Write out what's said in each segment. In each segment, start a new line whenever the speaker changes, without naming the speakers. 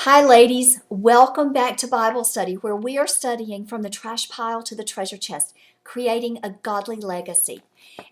Hi, ladies. Welcome back to Bible study, where we are studying from the trash pile to the treasure chest, creating a godly legacy.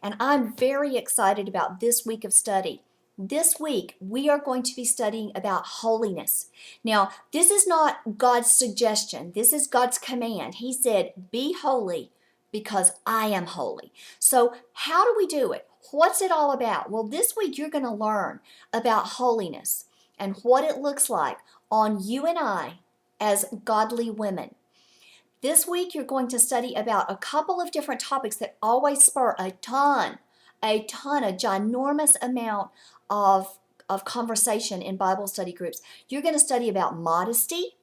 And I'm very excited about this week of study. This week, we are going to be studying about holiness. Now, this is not God's suggestion, this is God's command. He said, Be holy because I am holy. So, how do we do it? What's it all about? Well, this week, you're going to learn about holiness and what it looks like on you and I as godly women. This week, you're going to study about a couple of different topics that always spur a ginormous amount of conversation in Bible study groups. You're going to study about modesty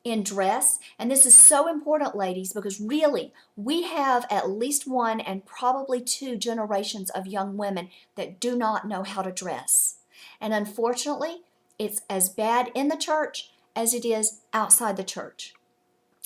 in dress, and this is so important, ladies, because really we have at least one and probably two generations of young women that do not know how to dress. And unfortunately, it's as bad in the church as it is outside the church.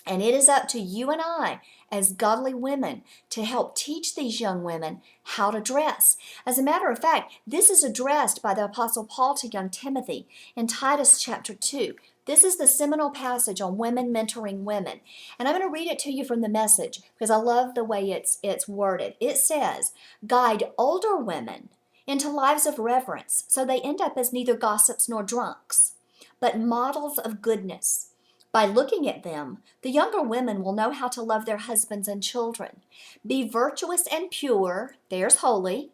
And it is up to you and I, as godly women, to help teach these young women how to dress. As a matter of fact, this is addressed by the Apostle Paul to young Timothy in Titus chapter 2. This is the seminal passage on women mentoring women. And I'm going to read it to you from the Message because I love the way it's worded. It says, Guide older women into lives of reverence so they end up as neither gossips nor drunks, but models of goodness. By looking at them, the younger women will know how to love their husbands and children. Be virtuous and pure, there's holy.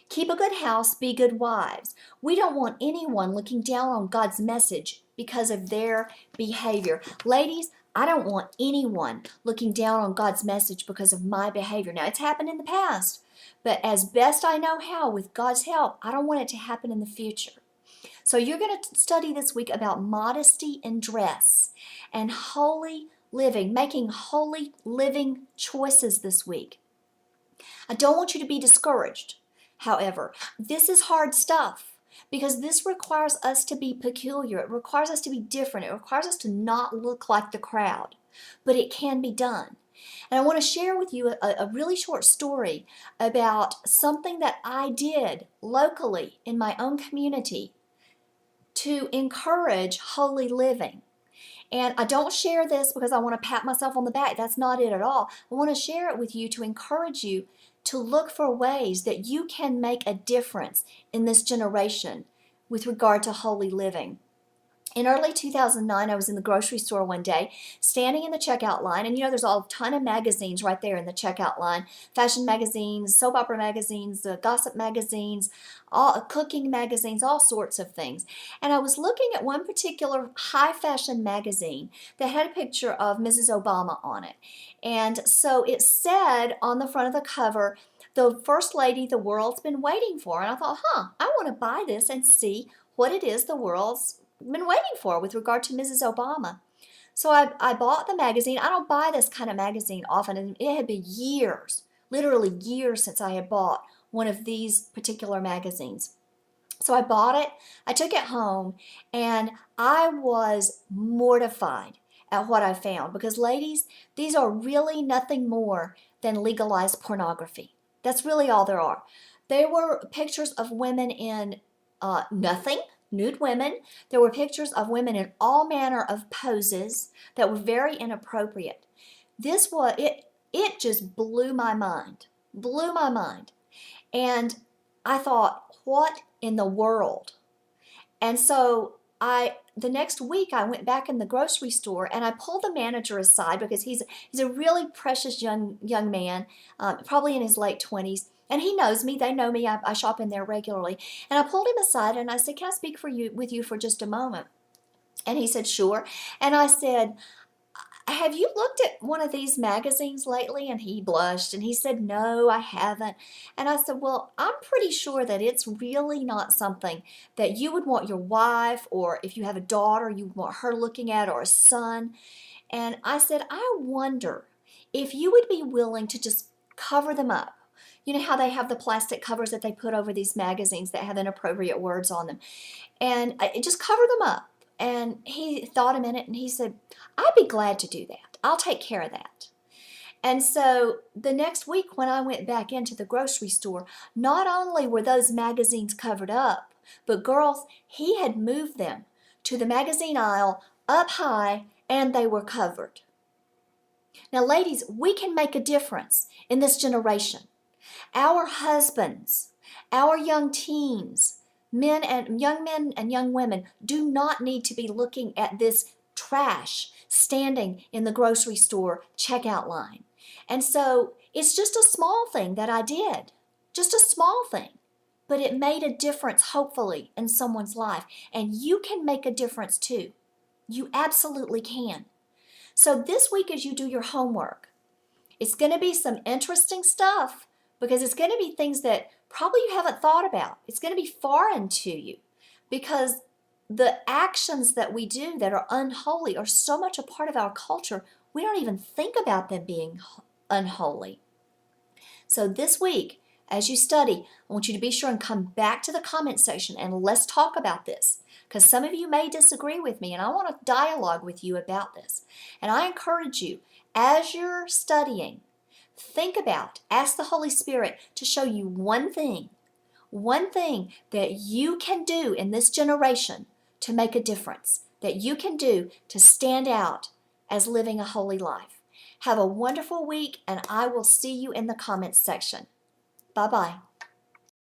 Keep a good house, be good wives. We don't want anyone looking down on God's message because of their behavior. Ladies, I don't want anyone looking down on God's message because of my behavior. Now, it's happened in the past, but as best I know how, with God's help, I don't want it to happen in the future. So you're going to study this week about modesty in dress and holy living, making holy living choices this week. I don't want you to be discouraged. However, this is hard stuff because this requires us to be peculiar. It requires us to be different. It requires us to not look like the crowd, but it can be done. And I want to share with you a really short story about something that I did locally in my own community to encourage holy living. And I don't share this because I want to pat myself on the back. That's not it at all. I want to share it with you to encourage you to look for ways that you can make a difference in this generation with regard to holy living. In early 2009, I was in the grocery store one day, standing in the checkout line, and there's a ton of magazines right there in the checkout line. Fashion magazines, soap opera magazines, gossip magazines, cooking magazines, all sorts of things. And I was looking at one particular high fashion magazine that had a picture of Mrs. Obama on it. And so it said on the front of the cover, the first lady the world's been waiting for. And I thought, I want to buy this and see what it is the world's been waiting for with regard to Mrs. Obama. So I bought the magazine. I don't buy this kind of magazine often, and it had been years, literally years, since I had bought one of these particular magazines. So I bought it, I took it home, and I was mortified at what I found because, ladies, these are really nothing more than legalized pornography. That's really all there are. There were pictures of women in nothing, nude women. There were pictures of women in all manner of poses that were very inappropriate. It just blew my mind. Blew my mind. And I thought, what in the world? And so the next week I went back in the grocery store and I pulled the manager aside because he's a really precious young man, probably in his late 20s. And he knows me. They know me. I shop in there regularly. And I pulled him aside and I said, "Can I speak with you for just a moment?" And he said, "Sure." And I said, "Have you looked at one of these magazines lately?" And he blushed and he said, "No, I haven't." And I said, "Well, I'm pretty sure that it's really not something that you would want your wife, or if you have a daughter, you would want her looking at, or a son." And I said, "I wonder if you would be willing to just cover them up. You know how they have the plastic covers that they put over these magazines that have inappropriate words on them, and just cover them up." And he thought a minute and he said, "I'd be glad to do that. I'll take care of that." And so the next week when I went back into the grocery store, not only were those magazines covered up, but girls, he had moved them to the magazine aisle up high, and they were covered. Now, ladies, we can make a difference in this generation. Our husbands, our young teens, men and young women do not need to be looking at this trash standing in the grocery store checkout line. And so it's just a small thing that I did, just a small thing, but it made a difference, hopefully, in someone's life. And you can make a difference too. You absolutely can. So this week, as you do your homework, it's going to be some interesting stuff, because it's going to be things that probably you haven't thought about. It's going to be foreign to you, because the actions that we do that are unholy are so much a part of our culture, we don't even think about them being unholy. So this week, as you study, I want you to be sure and come back to the comment section and let's talk about this, because some of you may disagree with me and I want to dialogue with you about this. And I encourage you, as you're studying, think about, ask the Holy Spirit to show you one thing that you can do in this generation to make a difference, that you can do to stand out as living a holy life. Have a wonderful week, and I will see you in the comments section. Bye-bye.